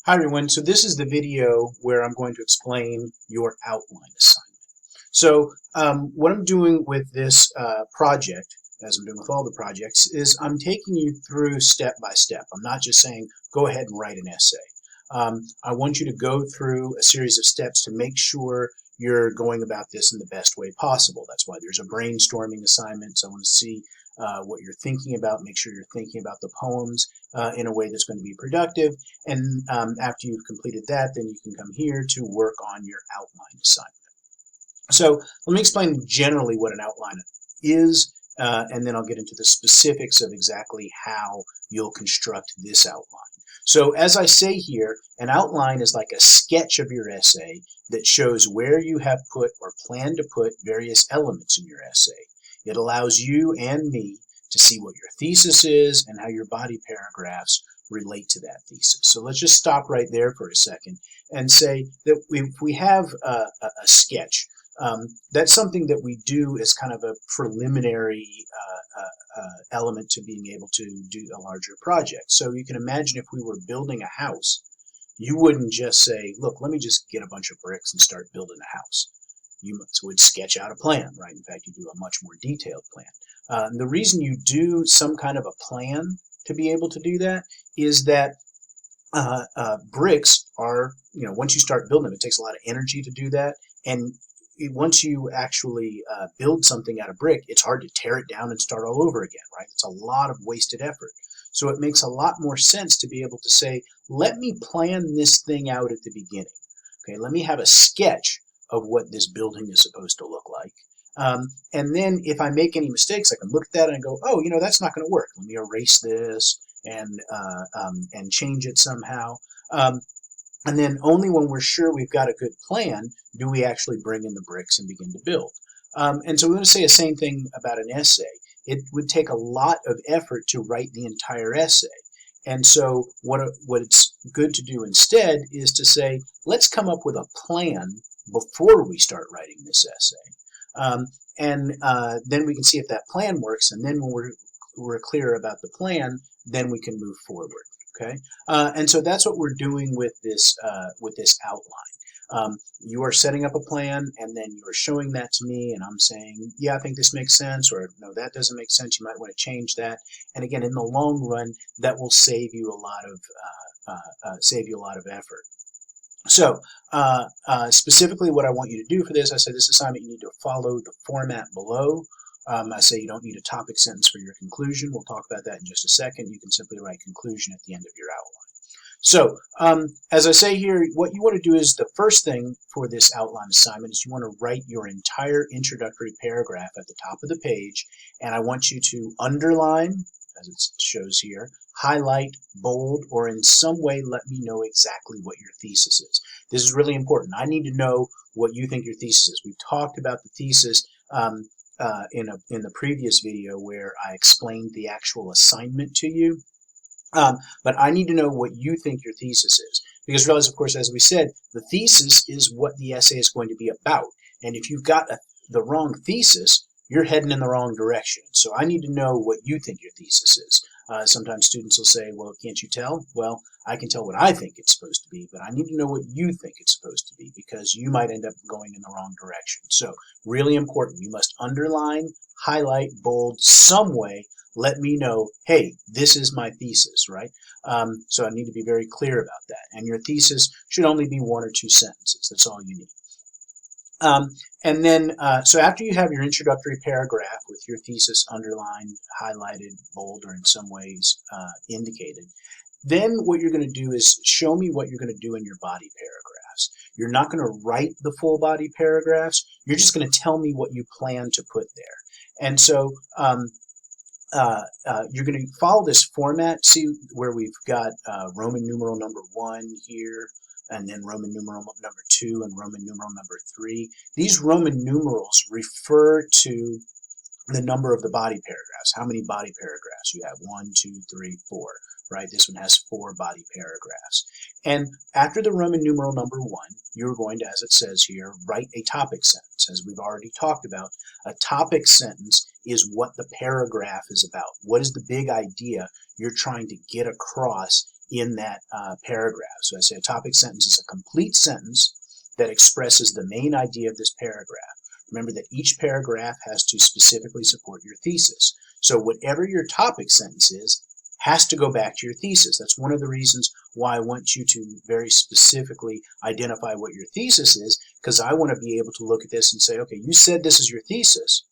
Hi everyone, so this is the video where I'm going to explain your outline assignment. So what I'm doing with this project, as I'm doing with all the projects, is I'm taking you through step by step. I'm not just saying go ahead and write an essay. I want you to go through a series of steps to make sure you're going about this in the best way possible. That's why there's a brainstorming assignment. So I want to see what you're thinking about, make sure you're thinking about the poems in a way that's going to be productive. And after you've completed that, then you can come here to work on your outline assignment. So let me explain generally what an outline is, and then I'll get into the specifics of exactly how you'll construct this outline. So as I say here, an outline is like a sketch of your essay that shows where you have put or plan to put various elements in your essay. It allows you and me to see what your thesis is and how your body paragraphs relate to that thesis. So let's just stop right there for a second and say that if we have a sketch, that's something that we do as kind of a preliminary element to being able to do a larger project. So you can imagine if we were building a house, you wouldn't just say, look, let me just get a bunch of bricks and start building a house. You would sketch out a plan, right? In fact, you do a much more detailed plan. The reason you do some kind of a plan to be able to do that is that bricks are, once you start building them, it takes a lot of energy to do that. And once you actually build something out of brick, it's hard to tear it down and start all over again, right? It's a lot of wasted effort. So it makes a lot more sense to be able to say, let me plan this thing out at the beginning. Okay, let me have a sketch of what this building is supposed to look like. And then if I make any mistakes, I can look at that and go, oh, that's not going to work. Let me erase this and change it somehow. And then only when we're sure we've got a good plan do we actually bring in the bricks and begin to build. And so we want to say the same thing about an essay. It would take a lot of effort to write the entire essay. And so what it's good to do instead is to say, let's come up with a plan before we start writing this essay. And then we can see if that plan works. And then when we're clear about the plan, then we can move forward. Okay, and so that's what we're doing with this outline. You are setting up a plan, and then you are showing that to me, and I'm saying, yeah, I think this makes sense, or no, that doesn't make sense. You might want to change that. And again, in the long run, that will save you a lot of effort. So specifically, what I want you to do for this, I said this assignment, you need to follow the format below. I say you don't need a topic sentence for your conclusion. We'll talk about that in just a second. You can simply write conclusion at the end of your outline. So as I say here, what you want to do is the first thing for this outline assignment is you want to write your entire introductory paragraph at the top of the page, and I want you to underline, as it shows here, highlight, bold, or in some way let me know exactly what your thesis is. This is really important. I need to know what you think your thesis is. We've talked about the thesis in the previous video where I explained the actual assignment to you. But I need to know what you think your thesis is. Because realize, of course, as we said, the thesis is what the essay is going to be about. And if you've got the wrong thesis, you're heading in the wrong direction. So I need to know what you think your thesis is. Sometimes students will say, well, can't you tell? Well, I can tell what I think it's supposed to be, but I need to know what you think it's supposed to be because you might end up going in the wrong direction. So really important. You must underline, highlight, bold, some way let me know, hey, this is my thesis, right? So I need to be very clear about that. And your thesis should only be 1 or 2 sentences. That's all you need. And then, so after you have your introductory paragraph with your thesis underlined, highlighted, bold, or in some ways indicated, then what you're going to do is show me what you're going to do in your body paragraphs. You're not going to write the full body paragraphs. You're just going to tell me what you plan to put there. And so you're going to follow this format. See where we've got Roman numeral number 1 here, and then Roman numeral number 2 and Roman numeral number 3. These Roman numerals refer to the number of the body paragraphs. How many body paragraphs? You have 1, 2, 3, 4, right? This one has 4 body paragraphs. And after the Roman numeral number 1, you're going to, as it says here, write a topic sentence. As we've already talked about, a topic sentence is what the paragraph is about. What is the big idea you're trying to get across in that paragraph. So I say a topic sentence is a complete sentence that expresses the main idea of this paragraph. Remember that each paragraph has to specifically support your thesis. So whatever your topic sentence is, has to go back to your thesis. That's one of the reasons why I want you to very specifically identify what your thesis is, because I want to be able to look at this and say, okay, you said this is your thesis.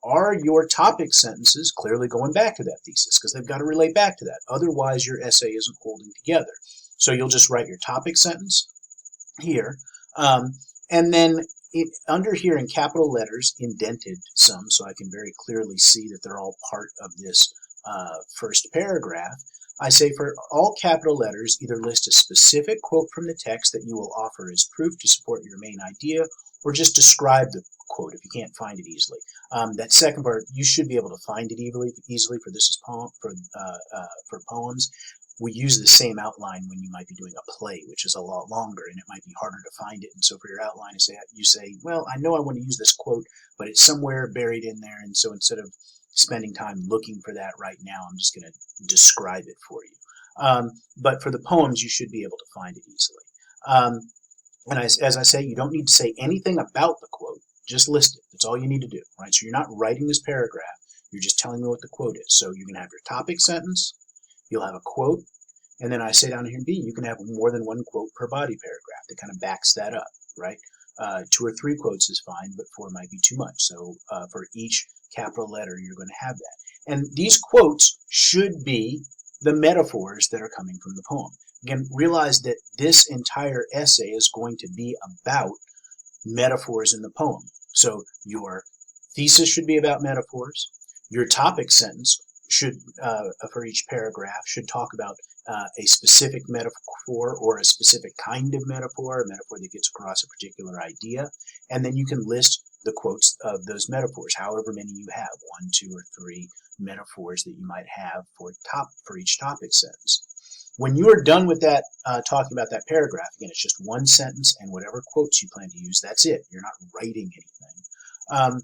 Are your topic sentences clearly going back to that thesis? Because they've got to relate back to that. Otherwise, your essay isn't holding together. So you'll just write your topic sentence here, and then under here in capital letters, indented some, so I can very clearly see that they're all part of this first paragraph. I say for all capital letters, either list a specific quote from the text that you will offer as proof to support your main idea, or just describe the quote if you can't find it easily. That second part, you should be able to find it easily for this is for poems. We use the same outline when you might be doing a play, which is a lot longer, and it might be harder to find it. And so for your outline, you say, well, I know I want to use this quote, but it's somewhere buried in there. And so instead of spending time looking for that right now, I'm just going to describe it for you. But for the poems, you should be able to find it easily. And as I say, you don't need to say anything about the quote. Just list it. That's all you need to do, right? So you're not writing this paragraph. You're just telling me what the quote is. So you can have your topic sentence. You'll have a quote, and then I say down here in B, you can have more than one quote per body paragraph that kind of backs that up, right? 2 or 3 quotes is fine, but 4 might be too much. So for each capital letter, you're going to have that. And these quotes should be the metaphors that are coming from the poem. Again, realize that this entire essay is going to be about metaphors in the poem. So your thesis should be about metaphors. Your topic sentence should, for each paragraph, should talk about a specific metaphor or a specific kind of metaphor, a metaphor that gets across a particular idea, and then you can list the quotes of those metaphors, however many you have, 1, 2, or 3 metaphors that you might have for each topic sentence. When you are done with that, talking about that paragraph, again, it's just one sentence and whatever quotes you plan to use, that's it. You're not writing anything.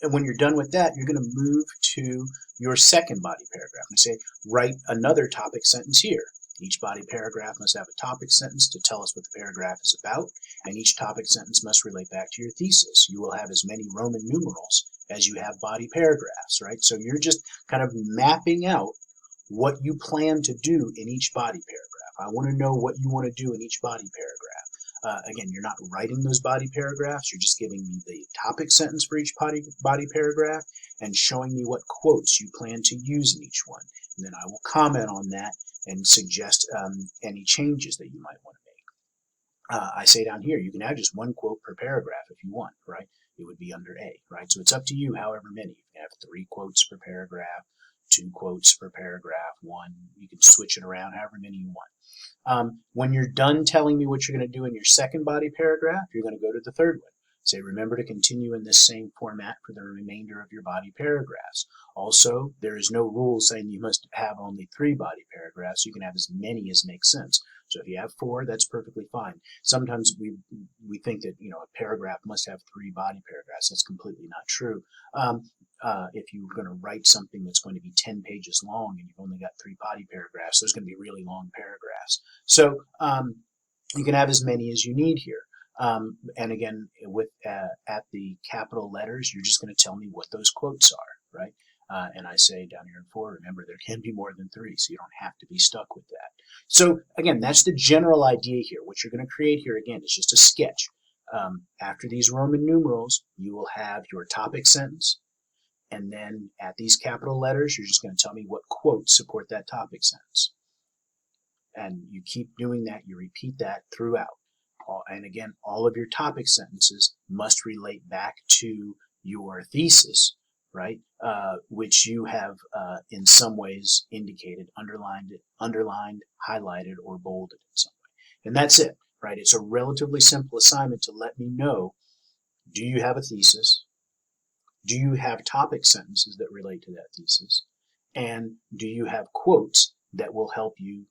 And when you're done with that, you're going to move to your second body paragraph and say, write another topic sentence here. Each body paragraph must have a topic sentence to tell us what the paragraph is about, and each topic sentence must relate back to your thesis. You will have as many Roman numerals as you have body paragraphs, right? So you're just kind of mapping out what you plan to do in each body paragraph. I want to know what you want to do in each body paragraph. Again, you're not writing those body paragraphs. You're just giving me the topic sentence for each body paragraph and showing me what quotes you plan to use in each one. And then I will comment on that and suggest any changes that you might want to make. I say down here, you can have just one quote per paragraph if you want, right? It would be under A, right? So it's up to you however many. You can have 3 quotes per paragraph, 2 quotes per paragraph, 1. You can switch it around however many you want. When you're done telling me what you're going to do in your second body paragraph, you're going to go to the third one. Say, remember to continue in this same format for the remainder of your body paragraphs. Also, there is no rule saying you must have only 3 body paragraphs. You can have as many as makes sense. So if you have 4, that's perfectly fine. Sometimes we think that a paragraph must have 3 body paragraphs. That's completely not true. If you're going to write something that's going to be 10 pages long and you've only got 3 body paragraphs, there's going to be really long paragraphs. So you can have as many as you need here. And again, with at the capital letters, you're just going to tell me what those quotes are, right? And I say down here in 4, remember, there can be more than 3, so you don't have to be stuck with that. So again, that's the general idea here. What you're going to create here, again, is just a sketch. After these Roman numerals, you will have your topic sentence, and then at these capital letters, you're just going to tell me what quotes support that topic sentence. And you keep doing that, you repeat that throughout. And again, all of your topic sentences must relate back to your thesis, right? Which you have in some ways indicated, underlined, highlighted, or bolded in some way. And that's it, right? It's a relatively simple assignment to let me know, do you have a thesis? Do you have topic sentences that relate to that thesis? And do you have quotes that will help you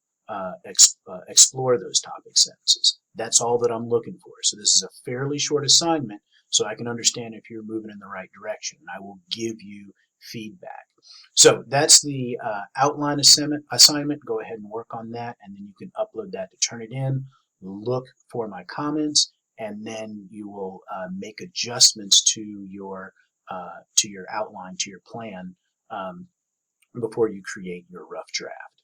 explore those topic sentences? That's all that I'm looking for. So this is a fairly short assignment so I can understand if you're moving in the right direction. And I will give you feedback. So that's the outline assignment. Go ahead and work on that, and then you can upload that to Turnitin. Look for my comments, and then you will make adjustments to your outline, to your plan, before you create your rough draft.